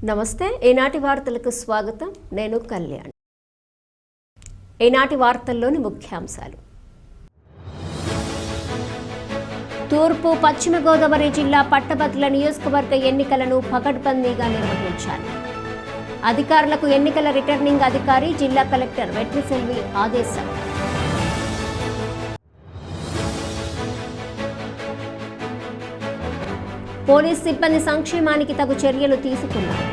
నమస్తే ఈనాటి వార్తలకు స్వాగతం నేను కళ్యాణ్ ఈనాటి వార్తల్లోని ముఖ్యాంశాలు తూర్పు పశ్చిమ గోదావరి జిల్లా పట్టభద్రుల నియోజకవర్గ ఎన్నికలను పకడ్బందీగా నిర్వహించారు అధికారులకు ఎన్నికల రిటర్నింగ్ అధికారి జిల్లా కలెక్టర్ వెట్రిసెల్వి ఆదేశం పోలీసు సిబ్బంది సంక్షేమానికి తగు చర్యలు తీసుకున్నారు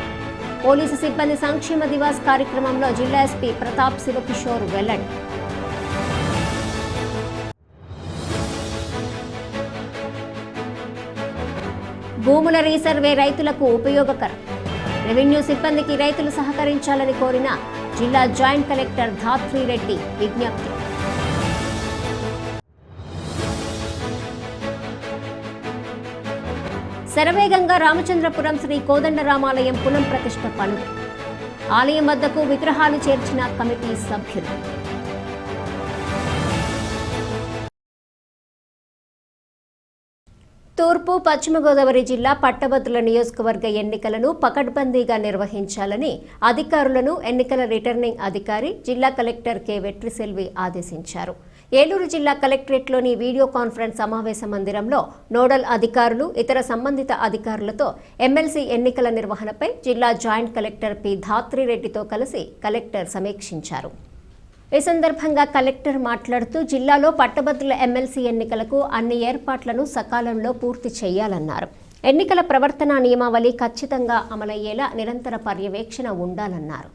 పోలీసు సిబ్బంది సంక్షేమ దివాస్ కార్యక్రమంలో జిల్లా ఎస్పీ ప్రతాప్ శివకిషోర్ వెల్లడి భూముల రీసర్వే రైతులకు ఉపయోగకరం రెవెన్యూ సిబ్బందికి రైతులు సహకరించాలని కోరిన జిల్లా జాయింట్ కలెక్టర్ ధాత్రి రెడ్డి విజ్ఞప్తి శరవేగంగా రామచంద్రపురం శ్రీ కోదండరామాలయం పునఃప్రతిష్ఠ పనులు ఆలయం వద్దకు విగ్రహాలు చేర్చిన కమిటీ సభ్యులు తూర్పు పశ్చిమ గోదావరి జిల్లా పట్టభద్రుల నియోజకవర్గ ఎన్నికలను పకడ్బందీగా నిర్వహించాలని అధికారులను ఎన్నికల రిటర్నింగ్ అధికారి జిల్లా కలెక్టర్ కె వెట్రిసెల్వి ఆదేశించారు ఏలూరు జిల్లా కలెక్టరేట్లోని వీడియో కాన్ఫరెన్స్ సమావేశ మందిరంలో నోడల్ అధికారులు ఇతర సంబంధిత అధికారులతో ఎమ్మెల్సీ ఎన్నికల నిర్వహణపై జిల్లా జాయింట్ కలెక్టర్ పి ధాత్రి రెడ్డితో కలిసి కలెక్టర్ సమీక్షించారు ఈ సందర్భంగా కలెక్టర్ మాట్లాడుతూ జిల్లాలో పట్టభద్రుల ఎమ్మెల్సీ ఎన్నికలకు అన్ని ఏర్పాట్లను సకాలంలో పూర్తి చేయాలన్నారు ఎన్నికల ప్రవర్తనా నియమావళి ఖచ్చితంగా అమలయ్యేలా నిరంతర పర్యవేక్షణ ఉండాలన్నారు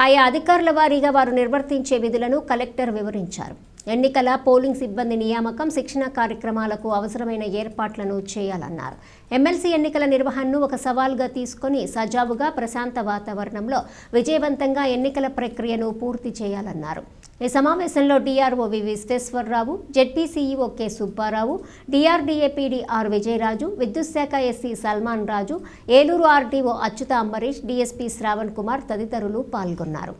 ఆయా అధికారుల వారీగా వారు నిర్వర్తించే విధులను కలెక్టర్ వివరించారు ఎన్నికల పోలింగ్ సిబ్బంది నియామకం శిక్షణ కార్యక్రమాలకు అవసరమైన ఏర్పాట్లను చేయాలన్నారు ఎమ్మెల్సీ ఎన్నికల నిర్వహణను ఒక సవాల్గా తీసుకుని సజావుగా ప్రశాంత వాతావరణంలో విజయవంతంగా ఎన్నికల ప్రక్రియను పూర్తి చేయాలన్నారు ఈ సమావేశంలో DRO V Visweswararao ZP CEO K Subbarao DRDA PD R Vijayaraju విద్యుత్ శాఖ SC Salman Raju Eluru RDO Achyuta Ambareesh DSP Shravan Kumar తదితరులు పాల్గొన్నారు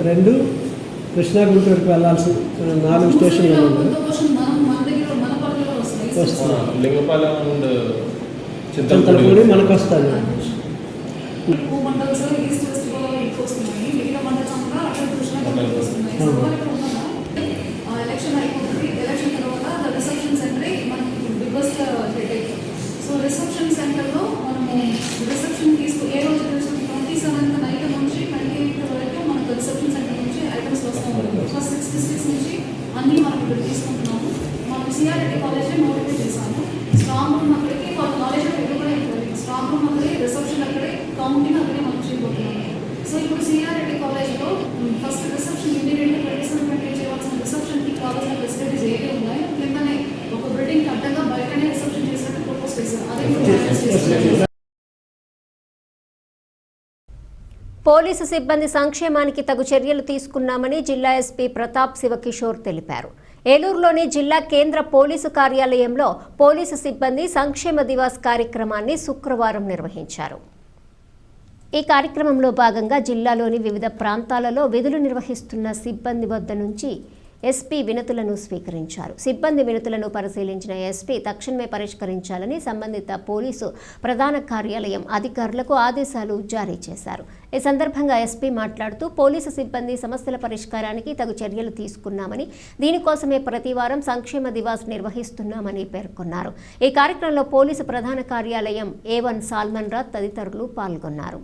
రెండు కృష్ణా గుంటూరుకు వెళ్ళాల్సి 4 స్టేషన్లు చింతలపూడి మనకు వస్తుంది రిసెప్షన్ సెంటర్లో మనము రిసెప్షన్ ఏ రోజు 27th నైట్ నుంచి 28th వరకు మనకు రిసెప్షన్ సెంటర్ నుంచి ఐటమ్స్ వస్తూ ఉంటాయి ఫస్ట్ 6 డిస్ట్రిక్ట్స్ నుంచి అన్నీ మనం ఇక్కడ తీసుకుంటున్నాము మనం సిఆర్ఐటీ కాలేజ్ నోటిఫై చేశాము స్ట్రాంగ్ రూమ్ అక్కడికి వాళ్ళ నాలెడ్జ్ కూడా ఉంటుంది స్ట్రాంగ్ రూమ్ అక్కడే రిసెప్షన్ అక్కడే కౌంటింగ్ అక్కడే మనం చేయబోతున్నాము సో ఇప్పుడు సిఆర్ఐటీ కాలేజ్లో ఫస్ట్ రిసెప్షన్ ఇమీడియట్గా ప్రవేశపెట్టి చేయవలసిన రిసెప్షన్కి కావాల్సిన ఫెసిలిటీస్ ఏవి ఉన్నాయో కిందనే ఒక బిల్డింగ్ అడ్డంగా బయటనే రిసెప్షన్ చేసినట్టు ప్రపోజ్ చేశారు అదే పోలీసు సిబ్బంది సంక్షేమానికి తగు చర్యలు తీసుకున్నామని జిల్లా ఎస్పీ ప్రతాప్ శివకిషోర్ తెలిపారు ఏలూరులోని జిల్లా కేంద్ర పోలీసు కార్యాలయంలో పోలీసు సిబ్బంది సంక్షేమ దివాస్ కార్యక్రమాన్ని శుక్రవారం నిర్వహించారు ఈ కార్యక్రమంలో భాగంగా జిల్లాలోని వివిధ ప్రాంతాలలో విధులు నిర్వహిస్తున్న సిబ్బంది వద్ద నుంచి ఎస్పీ వినతులను స్వీకరించారు సిబ్బంది వినతులను పరిశీలించిన ఎస్పీ తక్షణమే పరిష్కరించాలని సంబంధిత పోలీసు ప్రధాన కార్యాలయం అధికారులకు ఆదేశాలు జారీ చేశారు ఈ సందర్భంగా ఎస్పీ మాట్లాడుతూ పోలీసు సిబ్బంది సమస్యల పరిష్కారానికి తగు చర్యలు తీసుకున్నామని దీనికోసమే ప్రతివారం సంక్షేమ దివాస్ నిర్వహిస్తున్నామని పేర్కొన్నారు ఈ కార్యక్రమంలో పోలీసు ప్రధాన కార్యాలయం A1 సాల్మన్ రాజ్ తదితరులు పాల్గొన్నారు.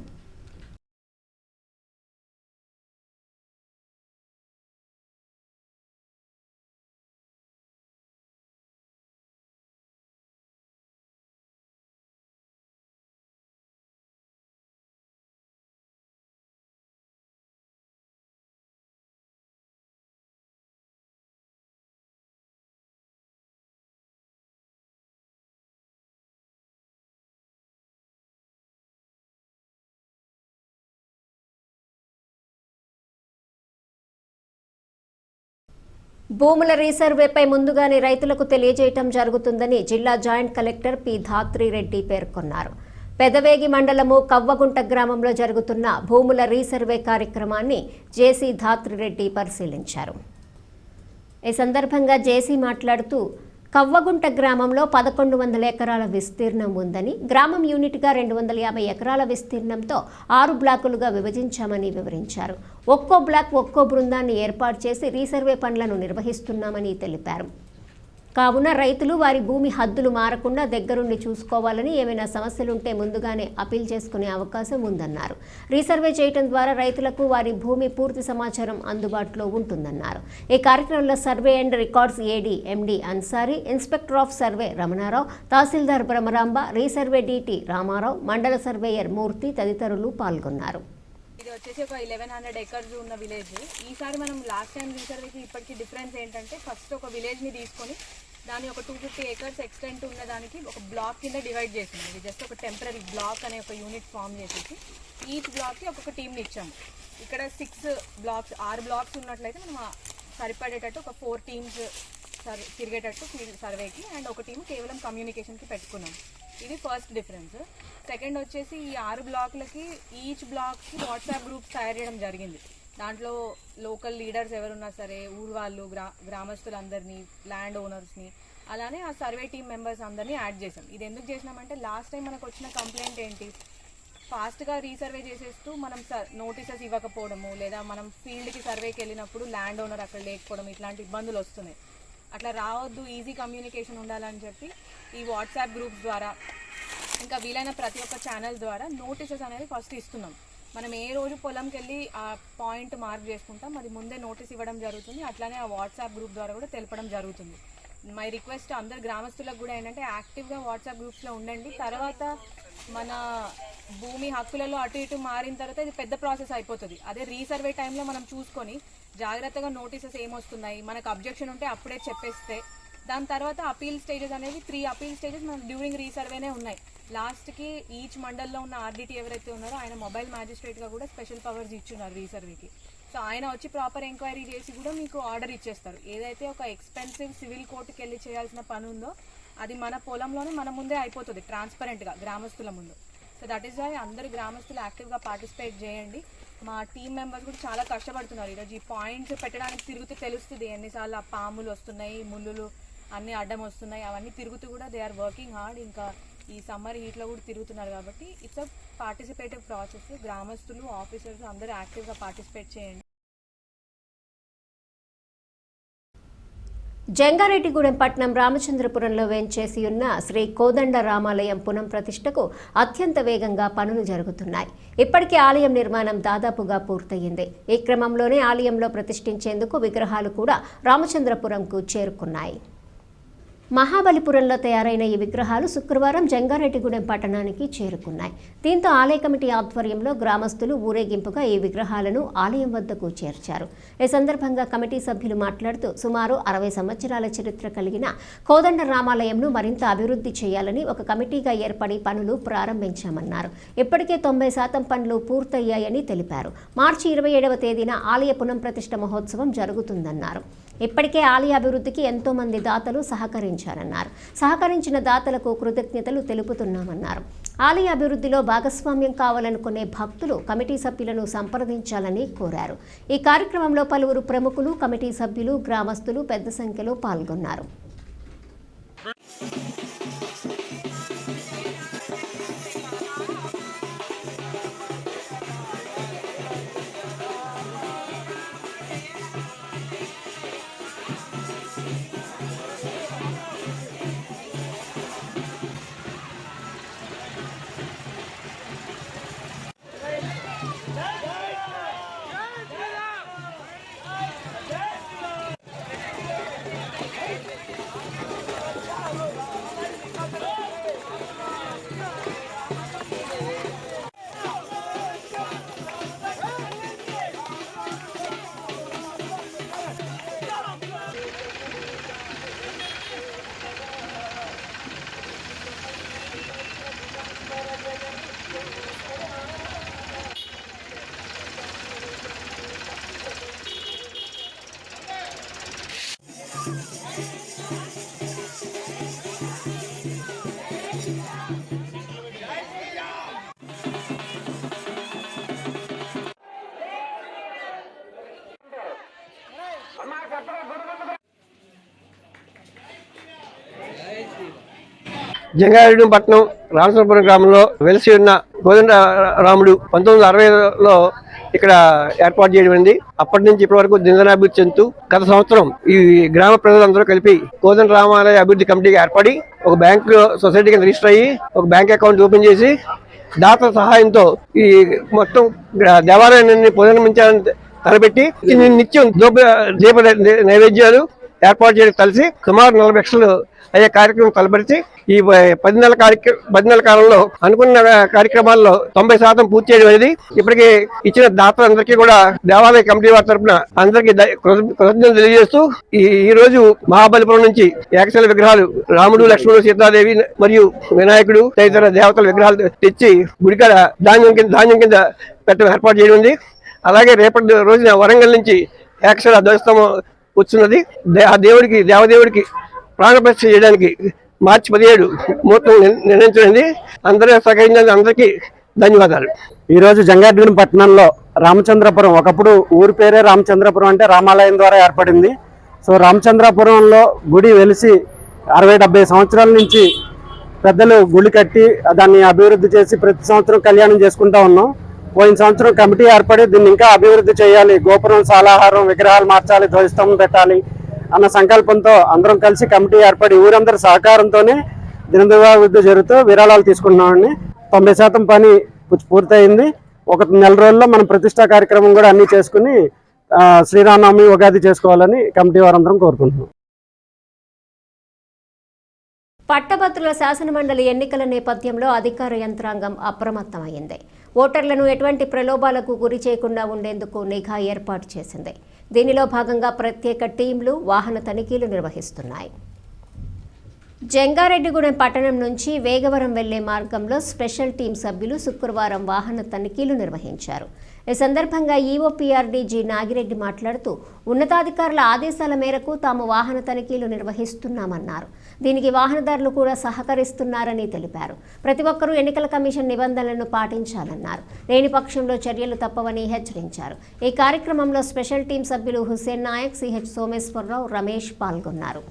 భూముల రీసర్వేపై ముందుగానే రైతులకు తెలియజేయటం జరుగుతుందని జిల్లా జాయింట్ కలెక్టర్ పి ధాత్రిరెడ్డి పేర్కొన్నారు. పెదవేగి మండలము కవ్వగుంట గ్రామంలో జరుగుతున్న భూముల రీసర్వే కార్యక్రమాన్ని జేసీ ధాత్రిరెడ్డి పరిశీలించారు. ఈ సందర్భంగా జేసీ మాట్లాడుతూ కవ్వగుంట గ్రామంలో 1100 ఎకరాల విస్తీర్ణం ఉందని, గ్రామం యూనిట్గా 250 ఎకరాల విస్తీర్ణంతో 6 బ్లాకులుగా విభజించామని వివరించారు. ఒక్కో బ్లాక్ ఒక్కో బృందాన్ని ఏర్పాటు చేసి రీసర్వే పనులను నిర్వహిస్తున్నామని తెలిపారు. కావున రైతులు వారి భూమి హద్దులు మారకుండా దగ్గరుండి చూసుకోవాలని, ఏమైనా సమస్యలుంటే ముందుగానే అపీల్ చేసుకునే అవకాశం ఉందన్నారు. రీసర్వే చేయడం ద్వారా రైతులకు వారి భూమి పూర్తి సమాచారం అందుబాటులో ఉంటుందన్నారు. ఈ కార్యక్రమంలో survey and records AD MD Ansari, inspector of survey Ramanarao, tahsildar Brahmaramba, resurvey DT Ramarao, మండల సర్వేయర్ మూర్తి తదితరులు పాల్గొన్నారు. ఇది వచ్చేసి ఒక 1100 ఎకర్స్ ఉన్న విలేజ్. ఈసారి మనం లాస్ట్ టైం రీసర్వేకి ఇప్పటికీ డిఫరెన్స్ ఏంటంటే, ఫస్ట్ ఒక విలేజ్ని తీసుకొని దాని ఒక 250 ఎకర్స్ ఎక్స్టెంట్ ఉన్న దానికి ఒక బ్లాక్ కింద డివైడ్ చేసింది. ఇది జస్ట్ ఒక టెంపరీ బ్లాక్ అనే ఒక యూనిట్ ఫామ్ చేసేసి ఈచ్ బ్లాక్కి ఒక్కొక్క టీంని ఇచ్చాము. ఇక్కడ 6 బ్లాక్స్ 6 బ్లాక్స్ ఉన్నట్లయితే మనం సరిపడేటట్టు ఒక 4 టీమ్స్ తిరిగేటట్టు సర్వేకి అండ్ ఒక టీం కేవలం కమ్యూనికేషన్కి పెట్టుకున్నాం. ఇది ఫస్ట్ డిఫరెన్స్. సెకండ్ వచ్చేసి ఈ 6 బ్లాక్లకి ఈచ్ బ్లాక్కి వాట్సాప్ గ్రూప్స్ తయారు చేయడం జరిగింది. దాంట్లో లోకల్ లీడర్స్ ఎవరున్నా సరే, ఊరు వాళ్ళు, గ్రామస్తులందరినీ, ల్యాండ్ ఓనర్స్ని, అలానే ఆ సర్వే టీమ్ మెంబర్స్ అందరినీ యాడ్ చేసాం. ఇది ఎందుకు చేసినామంటే, లాస్ట్ టైం మనకు వచ్చిన కంప్లైంట్ ఏంటి, ఫాస్ట్గా రీసర్వే చేసేస్తూ మనం నోటీసెస్ ఇవ్వకపోవడము, లేదా మనం ఫీల్డ్కి సర్వేకి వెళ్ళినప్పుడు ల్యాండ్ ఓనర్ అక్కడ లేకపోవడం, ఇట్లాంటి ఇబ్బందులు వస్తున్నాయి. అట్లా రావద్దు, ఈజీ కమ్యూనికేషన్ ఉండాలని చెప్పి ఈ వాట్సాప్ గ్రూప్స్ ద్వారా, ఇంకా వీలైన ప్రతి ఒక్క ఛానల్ ద్వారా నోటీసెస్ అనేది ఫస్ట్ ఇస్తున్నాం. మనం ఏ రోజు పొలంకి వెళ్ళి ఆ పాయింట్ మార్క్ చేసుకుంటాం, అది ముందే నోటీస్ ఇవ్వడం జరుగుతుంది. అట్లానే ఆ వాట్సాప్ గ్రూప్ ద్వారా కూడా తెలపడం జరుగుతుంది. మై రిక్వెస్ట్ అందరు గ్రామస్తులకు కూడా ఏంటంటే, యాక్టివ్గా వాట్సాప్ గ్రూప్స్లో ఉండండి. తర్వాత మన భూమి హక్కులలో అటు ఇటు మారిన తర్వాత ఇది పెద్ద ప్రాసెస్ అయిపోతుంది. అదే రీసర్వే టైంలో మనం చూసుకొని జాగ్రత్తగా నోటీసెస్ ఏమొస్తున్నాయి, మనకు అబ్జెక్షన్ ఉంటే అప్పుడే చెప్పేస్తే, దాని తర్వాత అపీల్ స్టేజెస్ అనేవి 3 అపీల్ స్టేజెస్ మనకు డ్యూరింగ్ రీసర్వేనే ఉన్నాయి. లాస్ట్కి ఈచ్ మండల్లో ఉన్న ఆర్డిటీ ఎవరైతే ఉన్నారో ఆయన మొబైల్ మ్యాజిస్ట్రేట్గా కూడా స్పెషల్ పవర్స్ ఇచ్చున్నారు రీసర్వేకి. సో ఆయన వచ్చి ప్రాపర్ ఎంక్వైరీ చేసి కూడా మీకు ఆర్డర్ ఇచ్చేస్తారు. ఏదైతే ఒక ఎక్స్పెన్సివ్ సివిల్ కోర్టుకి వెళ్ళి చేయాల్సిన పని ఉందో అది మన పొలంలోనే మన ముందే అయిపోతుంది ట్రాన్స్పరెంట్గా గ్రామస్తుల ముందు. సో దట్ ఈస్ వై అందరు గ్రామస్తులు యాక్టివ్గా పార్టిసిపేట్ చేయండి. మా టీమ్ మెంబర్స్ కూడా చాలా కష్టపడుతున్నారు. ఈరోజు ఈ పాయింట్స్ పెట్టడానికి తిరుగుతూ తెలుస్తుంది ఎన్నిసార్లు ఆ పాములు వస్తున్నాయి, ముళ్ళులు అన్నీ అడ్డం వస్తున్నాయి, అవన్నీ తిరుగుతూ కూడా దే ఆర్ వర్కింగ్ హార్డ్. ఇంకా ఈ సమ్మర్ హీట్లో కూడా తిరుగుతున్నారు కాబట్టి ఇట్స్ అ పార్టిసిపేటివ్ ప్రాసెస్. గ్రామస్తులు, ఆఫీసర్స్ అందరూ యాక్టివ్గా పార్టిసిపేట్ చేయండి. జంగారెడ్డిగూడెం పట్టణం రామచంద్రపురంలో వేంచేసి ఉన్న శ్రీ కోదండ రామాలయం పునఃప్రతిష్టకు అత్యంత వేగంగా పనులు జరుగుతున్నాయి. ఇప్పటికే ఆలయం నిర్మాణం దాదాపుగా పూర్తయింది. ఈ క్రమంలోనే ఆలయంలో ప్రతిష్ఠించేందుకు విగ్రహాలు కూడా రామచంద్రపురంకు చేరుకున్నాయి. మహాబలిపురంలో తయారైన ఈ విగ్రహాలు శుక్రవారం జంగారెడ్డిగూడెం పట్టణానికి చేరుకున్నాయి. దీంతో ఆలయ కమిటీ ఆధ్వర్యంలో గ్రామస్తులు ఊరేగింపుగా ఈ విగ్రహాలను ఆలయం వద్దకు చేర్చారు. ఈ సందర్భంగా కమిటీ సభ్యులు మాట్లాడుతూ సుమారు 60 సంవత్సరాల చరిత్ర కలిగిన కోదండ రామాలయంను మరింత అభివృద్ధి చేయాలని ఒక కమిటీగా ఏర్పడి పనులు ప్రారంభించామన్నారు. ఇప్పటికే 90% పనులు పూర్తయ్యాయని తెలిపారు. మార్చి 27వ తేదీన ఆలయ పునఃప్రతిష్ఠ మహోత్సవం జరుగుతుందన్నారు. ఇప్పటికే ఆలయ అభివృద్ధికి ఎంతో మంది దాతలు సహకరించారన్నారు. సహకరించిన దాతలకు కృతజ్ఞతలు తెలుపుతున్నామన్నారు. ఆలయ అభివృద్ధిలో భాగస్వామ్యం కావాలనుకునే భక్తులు కమిటీ సభ్యులను సంప్రదించాలని కోరారు. ఈ కార్యక్రమంలో పలువురు ప్రముఖులు, కమిటీ సభ్యులు, గ్రామస్తులు పెద్ద సంఖ్యలో పాల్గొన్నారు. జంగారెడ్డిపట్నం రామచంద్రపురం గ్రామంలో వెలిసి ఉన్న కోదండ రాముడు 1960లో ఇక్కడ ఏర్పాటు చేయబడింది. అప్పటి నుంచి ఇప్పటి వరకు దినదినాభివృద్ధి చెందుతూ గత సంవత్సరం ఈ గ్రామ ప్రజలందరూ కలిపి కోదండ రామాలయ అభివృద్ధి కమిటీకి ఏర్పడి ఒక బ్యాంక్ సొసైటీ కింద రిజిస్టర్ అయ్యి ఒక బ్యాంక్ అకౌంట్ ఓపెన్ చేసి దాతల సహాయంతో ఈ మొత్తం దేవాలయాన్ని పునర్నిర్మించాలని తలపెట్టి నిత్యం దీప నైవేద్యాలు ఏర్పాటు చేయడం కలిసి సుమారు 40 లక్షలు అయ్యే కార్యక్రమం తలపరిచి ఈ 10 నెలల కాలంలో అనుకున్న కార్యక్రమాల్లో 90% పూర్తి చేయడం అనేది ఇప్పటికీ ఇచ్చిన దాతలందరికీ కూడా దేవాలయ కమిటీ వారి తరఫున అందరికీ కృతజ్ఞతలు తెలియజేస్తూ ఈ రోజు మహాబలిపురం నుంచి ఏకశిల విగ్రహాలు రాముడు, లక్ష్మణుడు, సీతాదేవి మరియు వినాయకుడు తదితర దేవతల విగ్రహాలు తెచ్చి గుడికాడ ధాన్యం కింద పెట్టడం ఏర్పాటు చేయడం ఉంది. అలాగే రేపటి రోజున వరంగల్ నుంచి ఏకశిల ధ్వజస్తంభం వచ్చినది. ఆ దేవదేవుడికి ప్రాణప్రతిష్ఠ చేయడానికి మార్చి 17 ముహూర్తం నిర్ణయించబడింది. అందరూ సహకరించినందుకు అందరికీ ధన్యవాదాలు. ఈరోజు జంగారెడ్డిగూడెం పట్టణంలో రామచంద్రపురం, ఒకప్పుడు ఊరి పేరే రామచంద్రపురం, అంటే రామాలయం ద్వారా ఏర్పడింది. సో రామచంద్రపురంలో గుడి వెలిసి 60-70 సంవత్సరాల నుంచి పెద్దలు గుడి కట్టి దాన్ని అభివృద్ధి చేసి ప్రతి సంవత్సరం కళ్యాణం చేసుకుంటా ఉన్నాం. పోయిన సంవత్సరం కమిటీ ఏర్పడి దీన్ని ఇంకా అభివృద్ధి చేయాలి, గోపురం, సాలాహారం, విగ్రహాలు మార్చాలి, ధ్వజస్తంభం పెట్టాలి అన్న సంకల్పంతో అందరం కలిసి కమిటీ ఏర్పడి ఊరందరి సహకారంతోనే దినదినాభివృద్ధి జరుగుతూ విరాళాలు తీసుకున్నామండి. 90% పని పూర్తయింది. ఒక నెల రోజుల్లో మనం ప్రతిష్టా కార్యక్రమం కూడా అన్ని చేసుకుని శ్రీరామనవమి, ఉగాది చేసుకోవాలని కమిటీ వారందరం కోరుకుంటున్నాం. పట్టభద్రుల శాసనమండలి ఎన్నికల నేపథ్యంలో అధికార యంత్రాంగం అప్రమత్తమైంది. ఓటర్లను ఎటువంటి ప్రలోభాలకు గురి చేయకుండా ఉండేందుకు నిఘా ఏర్పాటు చేసింది. దీనిలో భాగంగా ప్రత్యేక టీంలు వాహన తనిఖీలు నిర్వహిస్తున్నాయి. జంగారెడ్డిగూడెం పట్టణం నుంచి వేగవరం వెళ్లే మార్గంలో స్పెషల్ టీం సభ్యులు శుక్రవారం వాహన తనిఖీలు నిర్వహించారు. ఈ సందర్భంగా ఈఓపీఆర్డీజీ నాగిరెడ్డి మాట్లాడుతూ ఉన్నతాధికారుల ఆదేశాల మేరకు తాము వాహన తనిఖీలు నిర్వహిస్తున్నామన్నారు. దీనికి వాహనదారులు కూడా సహకరిస్తున్నారని తెలిపారు. ప్రతి ఒక్కరూ ఎన్నికల కమిషన్ నిబంధనలను పాటించాలన్నారు. లేని పక్షంలో చర్యలు తప్పవని హెచ్చరించారు. ఈ కార్యక్రమంలో స్పెషల్ టీం సభ్యులు హుస్సేన్ నాయక్, సిహెచ్ సోమేశ్వరరావు, రమేష్ పాల్గొన్నారు.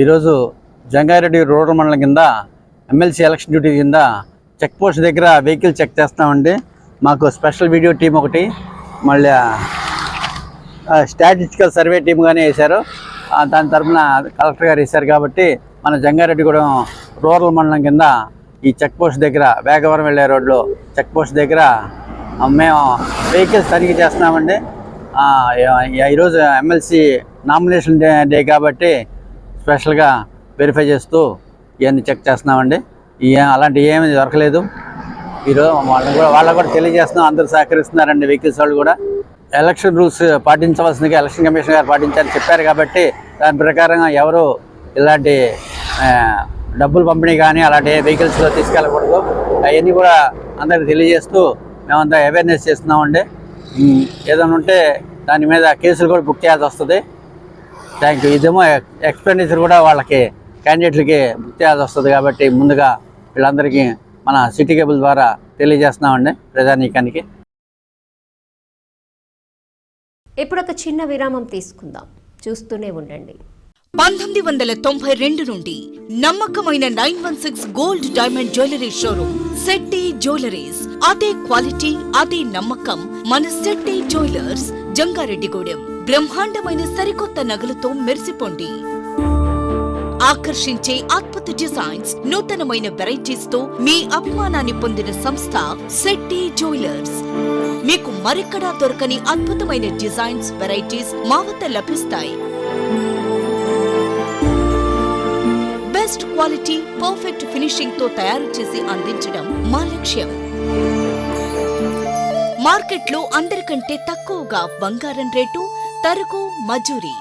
ఈరోజు జంగారెడ్డి రూరల్ మండలం కింద ఎమ్మెల్సీ ఎలక్షన్ డ్యూటీ కింద చెక్ పోస్ట్ దగ్గర వెహికల్ చెక్ చేస్తామండి. మాకు స్పెషల్ వీడియో టీం ఒకటి, మళ్ళీ స్టాటిస్టికల్ సర్వే టీం కానీ వేశారు. దాని తరఫున కలెక్టర్ గారు వేశారు. కాబట్టి మన జంగారెడ్డిగూడెం రూరల్ మండలం కింద ఈ చెక్ పోస్ట్ దగ్గర, వేగవరం వెళ్ళే రోడ్లో చెక్ పోస్ట్ దగ్గర మేము వెహికల్స్ తనిఖీ చేస్తున్నామండి. ఈరోజు ఎమ్మెల్సీ నామినేషన్ డే కాబట్టి స్పెషల్గా వెరిఫై చేస్తూ ఇవన్నీ చెక్ చేస్తున్నామండి. అలాంటి ఏమీ దొరకలేదు. ఈరోజు వాళ్ళకు కూడా తెలియజేస్తున్నాం. అందరూ సహకరిస్తున్నారండి. వెహికల్స్ వాళ్ళు కూడా ఎలక్షన్ రూల్స్ పాటించవలసిందిగా ఎలక్షన్ కమిషన్ గారు పాటించారని చెప్పారు. కాబట్టి దాని ప్రకారంగా ఎవరు ఇలాంటి డబ్బులు పంపిణీ కానీ అలాంటి వెహికల్స్లో తీసుకెళ్ళకూడదు. అవన్నీ కూడా అందరికి తెలియజేస్తూ మేమంతా అవేర్నెస్ చేస్తున్నామండి. ఏదైనా ఉంటే దాని మీద కేసులు కూడా బుక్ చేయాల్సి వస్తుంది. Thank you. ఇదేమో ఎక్స్పెండిచర్ కూడా వాళ్ళకి క్యాండిడేట్లకి బుక్ చేయాల్సి వస్తుంది. కాబట్టి ముందుగా వీళ్ళందరికీ మన సిటీ కేబుల్ ద్వారా తెలియజేస్తున్నామండి ప్రజానీకానికి. ఇప్పుడు ఒక చిన్న విరామం తీసుకుందాం. చూస్తూనే ఉండండి. 1992 నుండి నమ్మకమైన 916 gold diamond jewellery showroom Shetty jewelleries. అదే క్వాలిటీ, అదే నమ్మకం మన శెట్టి జ్యువెలర్స్, జంగారెడ్డిగూడెం. బ్రహ్మాండమైన సరికొత్త నగలతో మెరిసిపోండి. ఆకర్షించే అద్భుత డిజైన్స్, నూతనమైన వెరైటీస్ తో మీ అభిమానాన్ని పొందిన సంస్థ శెట్టి జ్యువెలర్స్. మీకు మరెక్కడా దొరకని అద్భుతమైన డిజైన్స్, వెరైటీస్ మా వద్ద లభిస్తాయి. బెస్ట్ క్వాలిటీ, పర్ఫెక్ట్ ఫినిషింగ్ తో తయారు చేసి అందించడం మా లక్ష్యం. మార్కెట్లో అందరికంటే తక్కువగా బంగారం రేటు, తరుగు, మజూరీ.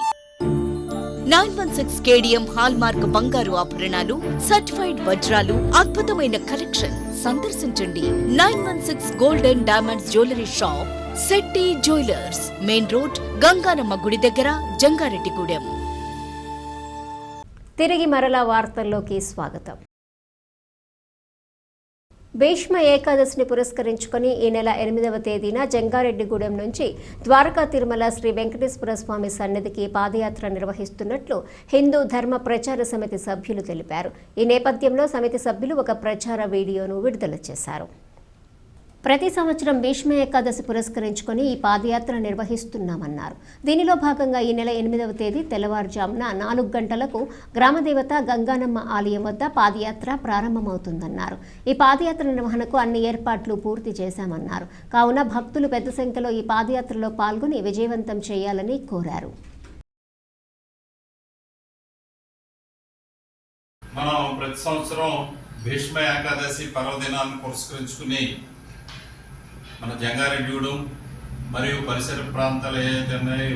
916 కేడిఎం హాల్ మార్క్ బంగారు ఆభరణాలు, సర్టిఫైడ్ వజ్రాలు, అద్భుతమైన కలెక్షన్. సందర్శించండి 916 gold and diamonds jewellery shop, Shetty jewellers, main road, Ganganamma గుడి దగ్గర, జంగారెడ్డిగూడెం. తిరిగి మరలా వార్తల్లోకి స్వాగతం. భీష్మ ఏకాదశిని పురస్కరించుకుని ఈ నెల 8వ తేదీన జంగారెడ్డిగూడెం నుంచి ద్వారకా తిరుమల శ్రీ వెంకటేశ్వర స్వామి సన్నిధికి పాదయాత్ర నిర్వహిస్తున్నట్లు హిందూ ధర్మ ప్రచార సమితి సభ్యులు తెలిపారు. ఈ నేపథ్యంలో సమితి సభ్యులు ఒక ప్రచార వీడియోను విడుదల చేశారు. ప్రతి సంవత్సరం భీష్మ ఏకాదశి పురస్కరించుకొని ఈ పాదయాత్ర నిర్వహిస్తున్నామన్నారు. దీనిలో భాగంగా ఈ నెల 8వ తేదీ తెల్లవారుజామున 4 గంటలకు గ్రామదేవత గంగానమ్మ ఆలయం వద్ద పాదయాత్ర ప్రారంభమవుతుందన్నారు. ఈ పాదయాత్ర నిర్వహణకు అన్ని ఏర్పాట్లు పూర్తి చేశామన్నారు. కావున భక్తులు పెద్ద సంఖ్యలో ఈ పాదయాత్రలో పాల్గొని విజయవంతం చేయాలని కోరారు. మనం ప్రతి సంవత్సరం భీష్మ ఏకాదశి పర్వదినాన్ని పురస్కరించుకుని మన జంగారెడ్డిగూడెం మరియు పరిసర ప్రాంతాల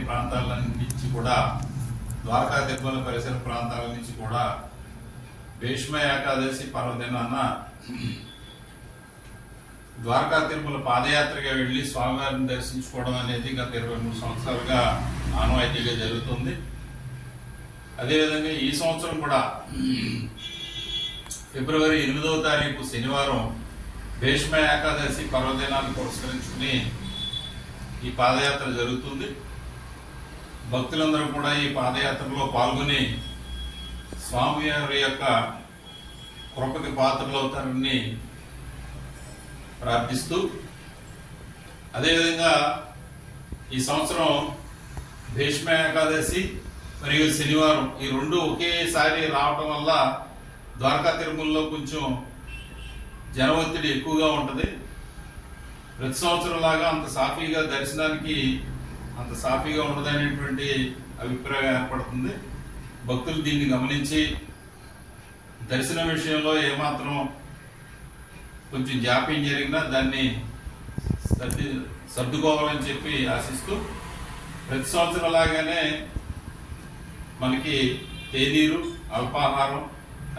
ప్రాంతాల నుంచి కూడా ద్వారకా తిరుమల పరిసర ప్రాంతాల నుంచి కూడా భీష్మ ఏకాదశి పర్వదినాన ద్వారకా తిరుమల పాదయాత్రగా వెళ్ళి స్వామివారిని దర్శించుకోవడం అనేది గత 23 సంవత్సరాలుగా ఆనవాయితీగా జరుగుతుంది. అదేవిధంగా ఈ సంవత్సరం కూడా ఫిబ్రవరి 8వ తారీఖు శనివారం భీష్మ ఏకాదశి పర్వదినాన్ని పురస్కరించుకుని ఈ పాదయాత్ర జరుగుతుంది. భక్తులందరూ కూడా ఈ పాదయాత్రలో పాల్గొని స్వామివారి యొక్క కృపకి పాత్రలవుతారని ప్రార్థిస్తూ, అదేవిధంగా ఈ సంవత్సరం భీష్మ ఏకాదశి మరియు శనివారం ఈ రెండు ఒకేసారి రావటం వల్ల ద్వారకా తిరుమలలో కొంచెం జన ఒత్తిడి ఎక్కువగా ఉంటుంది. ప్రతి సంవత్సరం లాగా అంత సాఫీగా దర్శనానికి అంత సాఫీగా ఉండదనేటువంటి అభిప్రాయం ఏర్పడుతుంది. భక్తులు దీన్ని గమనించి దర్శనం విషయంలో ఏమాత్రం కొంచెం జాప్యం జరిగినా దాన్ని సర్దుకోవాలని చెప్పి ఆశిస్తూ, ప్రతి సంవత్సరం లాగానే మనకి తేనీరు, అల్పాహారం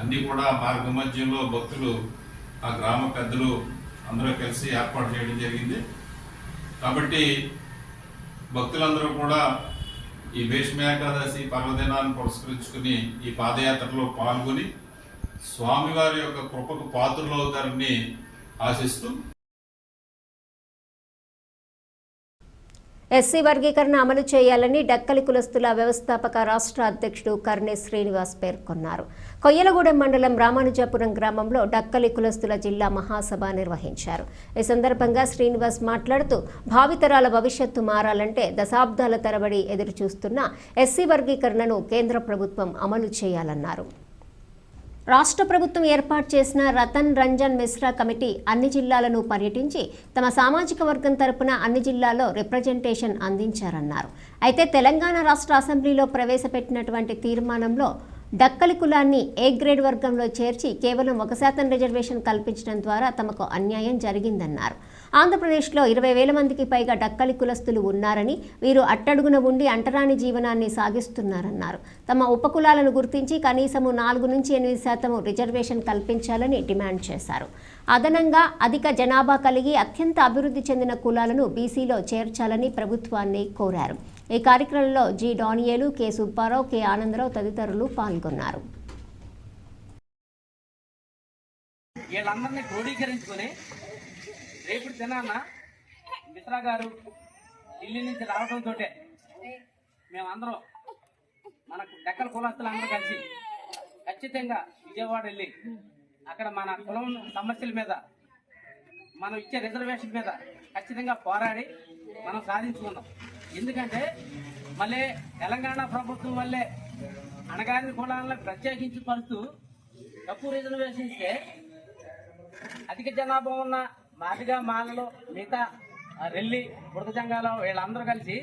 అన్నీ కూడా మార్గ మధ్యంలో భక్తులు ఆ గ్రామ పెద్దలు అందరూ కలిసి ఏర్పాటు చేయడం జరిగింది. కాబట్టి భక్తులందరూ కూడా ఈ భీష్మ ఏకాదశి పర్వదినాన్ని పురస్కరించుకుని ఈ పాదయాత్రలో పాల్గొని స్వామివారి యొక్క కృపకు పాత్రలు అవుతారని ఆశిస్తూ, ఎస్సీ వర్గీకరణ అమలు చేయాలని డక్కలి కులస్తుల వ్యవస్థాపక రాష్ట్ర అధ్యక్షుడు కర్నె శ్రీనివాస్ పేర్కొన్నారు. కొయ్యలగూడెం మండలం రామానుజాపురం గ్రామంలో డక్కలి కులస్తుల జిల్లా మహాసభ నిర్వహించారు. ఈ సందర్భంగా శ్రీనివాస్ మాట్లాడుతూ, భావితరాల భవిష్యత్తు మారాలంటే దశాబ్దాల తరబడి ఎదురుచూస్తున్న ఎస్సీ వర్గీకరణను కేంద్ర ప్రభుత్వం అమలు చేయాలన్నారు. రాష్ట్ర ప్రభుత్వం ఏర్పాటు చేసిన రతన్ రంజన్ మిశ్రా కమిటీ అన్ని జిల్లాలను పర్యటించి తమ సామాజిక వర్గం తరపున అన్ని జిల్లాల్లో రిప్రజెంటేషన్ అందించారన్నారు. అయితే తెలంగాణ రాష్ట్ర అసెంబ్లీలో ప్రవేశపెట్టినటువంటి తీర్మానంలో డక్కలి కులాన్ని ఏ గ్రేడ్ వర్గంలో చేర్చి కేవలం 1% రిజర్వేషన్ కల్పించడం ద్వారా తమకు అన్యాయం జరిగిందన్నారు. ఆంధ్రప్రదేశ్లో 20,000 మందికి పైగా డక్కలి కులస్తులు ఉన్నారని, వీరు అట్టడుగున ఉండి అంటరాని జీవనాన్ని సాగిస్తున్నారన్నారు. తమ ఉపకులాలను గుర్తించి కనీసము 4 నుంచి 8% రిజర్వేషన్ కల్పించాలని డిమాండ్ చేశారు. అదనంగా అధిక జనాభా కలిగి అత్యంత అభివృద్ధి చెందిన కులాలను బీసీలో చేర్చాలని ప్రభుత్వాన్ని కోరారు. ఈ కార్యక్రమంలో G Daniel, K Subbarao, K Anandarao తదితరులు పాల్గొన్నారు. వీళ్ళందరినీ క్రోడీకరించుకొని రేపు తినాన్న మిత్రా గారు ఢిల్లీ నుంచి రావడంతో మేమందరం మనకు డక్కల కులస్తులందరూ కలిసి ఖచ్చితంగా విజయవాడ వెళ్ళి అక్కడ మన కులం సమస్యల మీద, మనం ఇచ్చే రిజర్వేషన్ మీద ఖచ్చితంగా పోరాడి మనం సాధించుకున్నాం. ఎందుకంటే మళ్ళీ తెలంగాణ ప్రభుత్వం వల్లే అణగారిన కులాలను ప్రత్యేకించి పరుస్తూ తక్కువ రిజర్వేషన్ ఇస్తే అధిక జనాభా ఉన్న మాదిగా మాలలో మిగతా రెల్లి బురద జంగాలో వీళ్ళందరూ కలిసి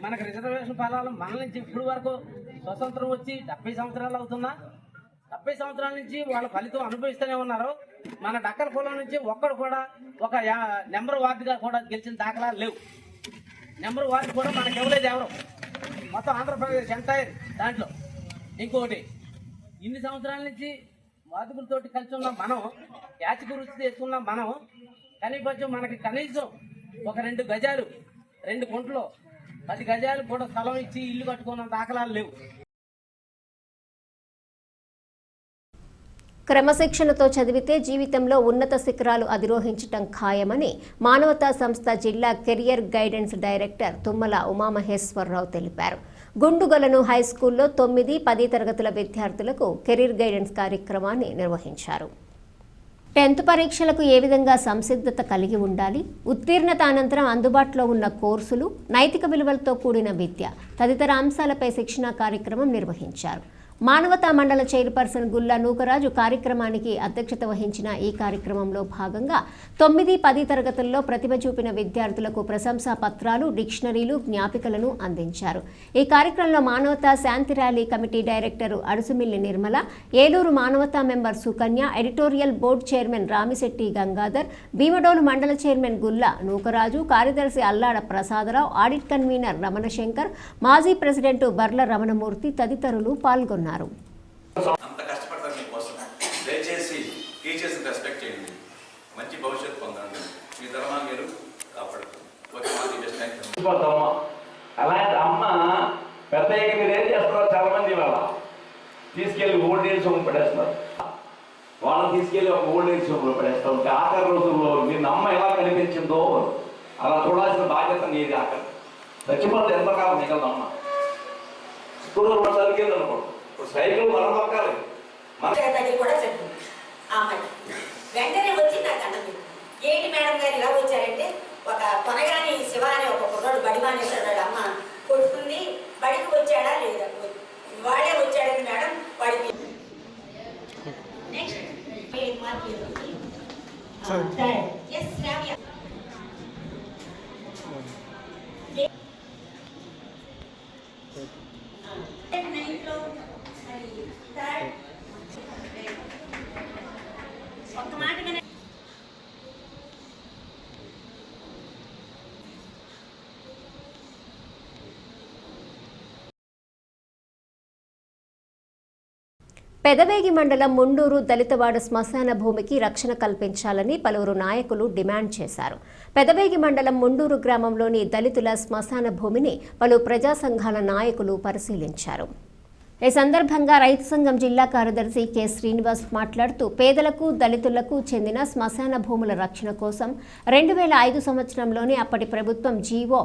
మనకు రిజర్వేషన్ ఫలాలు మన నుంచి ఇప్పుడు వరకు స్వతంత్రం వచ్చి 70 సంవత్సరాలు అవుతున్నా 70 సంవత్సరాల నుంచి వాళ్ళ ఫలితం అనుభవిస్తూనే ఉన్నారు. మన డక్కర్ కులం నుంచి ఒక్కడు కూడా ఒక నెంబర్ వార్డుగా కూడా గెలిచిన దాఖలాలు లేవు. నెంబర్ వార్డు కూడా మనకి ఇవ్వలేదు ఎవరు, మొత్తం ఆంధ్రప్రదేశ్ ఎంటైర్ దాంట్లో. ఇంకొకటి, ఇన్ని సంవత్సరాల నుంచి వాదుకులతోటి కలిసి ఉన్న మనం, యాచ గురించి తీసుకున్న మనం, కనీసం మనకి కనీసం ఒక 2 గజాలు 2 గుంటలు 10 గజాలు కూడా స్థలం ఇచ్చి ఇల్లు కట్టుకున్న దాఖలాలు లేవు. క్రమశిక్షణతో చదివితే జీవితంలో ఉన్నత శిఖరాలు అధిరోహించటం ఖాయమని మానవతా సంస్థ జిల్లా career guidance director Tummala Umamaheswararao తెలిపారు. గుండుగలను హైస్కూల్లో 9, 10 తరగతుల విద్యార్థులకు కెరీర్ గైడెన్స్ కార్యక్రమాన్ని నిర్వహించారు. 10th పరీక్షలకు ఏ విధంగా సంసిద్ధత కలిగి ఉండాలి, ఉత్తీర్ణత అనంతరం అందుబాటులో ఉన్న కోర్సులు, నైతిక విలువలతో కూడిన విద్య తదితర అంశాలపై శిక్షణా కార్యక్రమం నిర్వహించారు. మానవతా మండల చైర్పర్సన్ గుల్లా నూకరాజు కార్యక్రమానికి అధ్యక్షత వహించిన ఈ కార్యక్రమంలో భాగంగా 9, 10 తరగతుల్లో ప్రతిభ చూపిన విద్యార్థులకు ప్రశంసా పత్రాలు, డిక్షనరీలు, జ్ఞాపికలను అందించారు. ఈ కార్యక్రమంలో Manavata Shanti rally committee director Adusumilli Nirmala, Eluru Manavata member Sukanya, editorial board chairman Ramisetti Gangadhar, Bhimadolu mandal chairman Gulla Nookaraju, కార్యదర్శి అల్లాడ ప్రసాదరావు, ఆడిట్ కన్వీనర్ రమణశంకర్, మాజీ ప్రెసిడెంట్ బర్ల రమణమూర్తి తదితరులు పాల్గొన్నారు. అంత కష్టపడతారు మీకోసం. దయచేసి టీచర్స్ని రెస్పెక్ట్ చేయండి, మంచి భవిష్యత్తు పొందండి, మీ ధర్మాన్ని మీరు కాపాడుతుంది. అలాంటి అమ్మ పెద్దయ్యకి మీరు ఏం చేస్తున్నారు? చాలా మంది ఇవాళ తీసుకెళ్లి ఓల్డ్ ఏజ్ హోమ్ పడేస్తున్నారు. వాళ్ళని తీసుకెళ్లి ఒక ఓల్డ్ ఏజ్ హోమ్ లో పడేస్తూ ఉంటే ఆఖరి రోజుల్లో మీరు అమ్మ ఎలా కనిపించిందో అలా చూడాల్సిన బాధ్యత నీది. ఆఖరి చచ్చిపోతే ఎంతకాలం మిగలదమ్మ. స్కూల్ చదివింది అనుకోండి, ఇప్పుడు సైకిల్ మనం పక్కాలి కూడా చెప్పింది ఆ అమ్మాయి. వెంటనే వచ్చి నాకు అన్నది, ఏంటి మేడం గారు ఇలా వచ్చారంటే, ఒక కొనగాని శివ అనే ఒక కుర్రాడు బడి మానేశాడు, అమ్మ కొడుకుంది, బడికి వచ్చాడా లేదా, వాడే వచ్చాడని మేడం వాడికి ఒక్క మాట పెదవేగి మండలం ముండూరు దళితవాడ శ్మశాన భూమికి రక్షణ కల్పించాలని పలువురు నాయకులు డిమాండ్ చేశారు. పెదవేగి మండలం ముండూరు గ్రామంలోని దళితుల శ్మశాన భూమిని పలు ప్రజా సంఘాల నాయకులు పరిశీలించారు. ఈ సందర్భంగా రైతు సంఘం జిల్లా కార్యదర్శి కె శ్రీనివాస్ మాట్లాడుతూ, పేదలకు, దళితులకు చెందిన శ్మశాన భూముల రక్షణ కోసం 2005 సంవత్సరంలోనే అప్పటి ప్రభుత్వం జీవో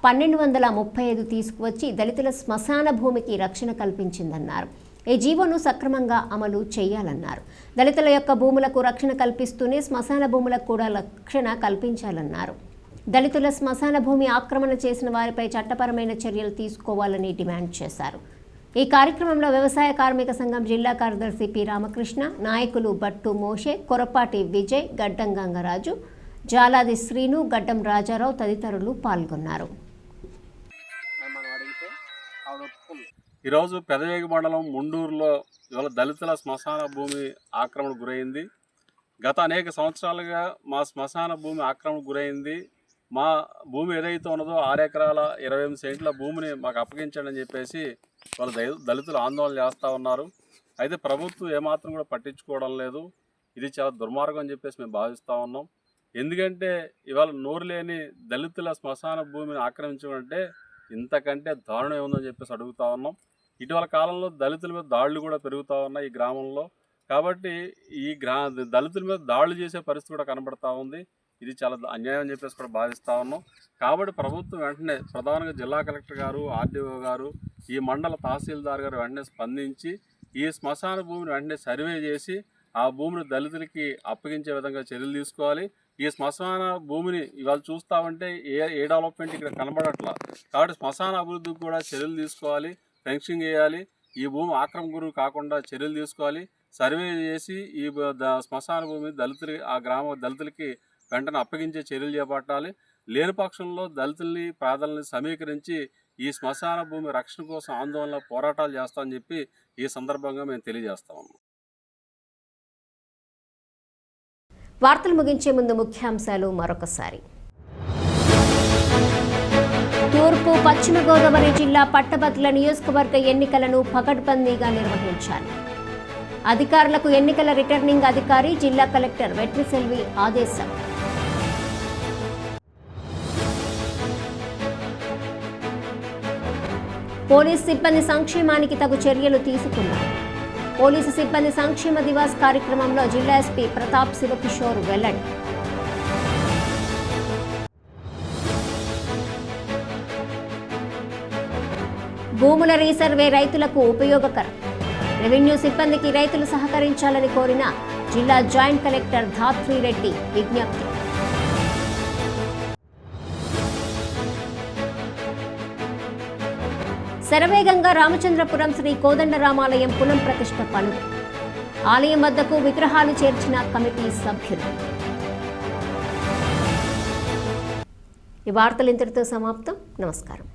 1235 తీసుకువచ్చి దళితుల శ్మశాన భూమికి రక్షణ కల్పించిందన్నారు. ఈ జీవోను సక్రమంగా అమలు చేయాలన్నారు. దళితుల యొక్క భూములకు రక్షణ కల్పిస్తూనే శ్మశాన భూములకు కూడా రక్షణ కల్పించాలన్నారు. దళితుల శ్మశాన భూమి ఆక్రమణ చేసిన వారిపై చట్టపరమైన చర్యలు తీసుకోవాలని డిమాండ్ చేశారు. ఈ కార్యక్రమంలో వ్యవసాయ కార్మిక సంఘం జిల్లా కార్యదర్శి పి రామకృష్ణ, నాయకులు బట్టు మోషే, కొరపాటి విజయ్, గడ్డం గంగరాజు, జాలాది శ్రీను, గడ్డం రాజారావు తదితరులు పాల్గొన్నారు. ఈరోజు పెదవేగి మండలం ముండూరులో ఇవాళ దళితుల శ్మశాన భూమి ఆక్రమణ గురైంది. గత అనేక సంవత్సరాలుగా మా శ్మశాన భూమి ఆక్రమణ గురైంది. మా భూమి ఏదైతే ఉన్నదో 6 ఎకరాల 28 సెంట్ల భూమిని మాకు అప్పగించండి అని చెప్పేసి వాళ్ళు దళితులు ఆందోళన చేస్తూ ఉన్నారు. అయితే ప్రభుత్వం ఏమాత్రం కూడా పట్టించుకోవడం లేదు. ఇది చాలా దుర్మార్గం అని చెప్పేసి మేము భావిస్తూ ఉన్నాం. ఎందుకంటే ఇవాళ నోరు లేని దళితుల శ్మశాన భూమిని ఆక్రమించడం అంటే ఇంతకంటే దారుణం ఏముందని చెప్పేసి అడుగుతూ ఉన్నాం. ఇటీవల కాలంలో దళితుల మీద దాడులు కూడా పెరుగుతూ ఉన్నాయి ఈ గ్రామంలో. కాబట్టి ఈ దళితుల మీద దాడులు చేసే పరిస్థితి కూడా కనబడతా ఉంది. ఇది చాలా అన్యాయం అని చెప్పేసి కూడా భావిస్తూ ఉన్నాం. కాబట్టి ప్రభుత్వం వెంటనే ప్రధానంగా జిల్లా కలెక్టర్ గారు, ఆర్డీఓ గారు, ఈ మండల తహసీల్దార్ గారు వెంటనే స్పందించి ఈ శ్మశాన భూమిని వెంటనే సర్వే చేసి ఆ భూమిని దళితులకి అప్పగించే విధంగా చర్యలు తీసుకోవాలి. ఈ శ్మశాన భూమిని ఇవాళ చూస్తామంటే ఏ డెవలప్మెంట్ ఇక్కడ కనబడట్లా. కాబట్టి శ్మశాన అభివృద్ధికి కూడా చర్యలు తీసుకోవాలి, ఫెన్సింగ్ చేయాలి. ఈ భూమి ఆక్రమణ గురి కాకుండా చర్యలు తీసుకోవాలి. సర్వే చేసి ఈ శ్మశాన భూమి ఆ గ్రామ దళితులకి వెంటనే అప్పగించే చర్యలు చేపట్టాలి. లేని పక్షంలో దళితుల్ని, పేదల్ని సమీకరించి ఈ శ్మశాన భూమి రక్షణ కోసం ఆందోళన, పోరాటాలు చేస్తామని చెప్పి ఈ సందర్భంగా మేము తెలియజేస్తా ఉన్నాం. వార్తలు ముగించే ముందు ముఖ్యాంశాలు మరొకసారి. తూర్పు పశ్చిమ గోదావరి జిల్లా పట్టభద్రుల నియోజకవర్గ ఎన్నికలను పకడ్బందీగా నిర్వహించాలి. అధికారులకు ఎన్నికల రిటర్నింగ్ అధికారి జిల్లా కలెక్టర్ వెట్రిసెల్వి ఆదేశం. పోలీసు సిబ్బంది సంక్షేమానికి తగు చర్యలు తీసుకున్నారు. పోలీసు సిబ్బంది సంక్షేమ దివాస్ కార్యక్రమంలో జిల్లా ఎస్పీ ప్రతాప్ శివకిషోర్ వెల్లడి. భూముల రీసర్వే రైతులకు ఉపయోగకరం. రెవెన్యూ సిబ్బందికి రైతులు సహకరించాలని కోరిన జిల్లా జాయింట్ కలెక్టర్ ధాత్రిరెడ్డి విజ్ఞప్తి. శరవేగంగా రామచంద్రపురం శ్రీ కోదండరామాలయం పునఃప్రతిష్ఠ పనులు. ఆలయం వద్దకు విగ్రహాలు చేర్చిన కమిటీ సభ్యులు. ఈ వార్తలు ఇంతటితో సమాప్తం. నమస్కారం.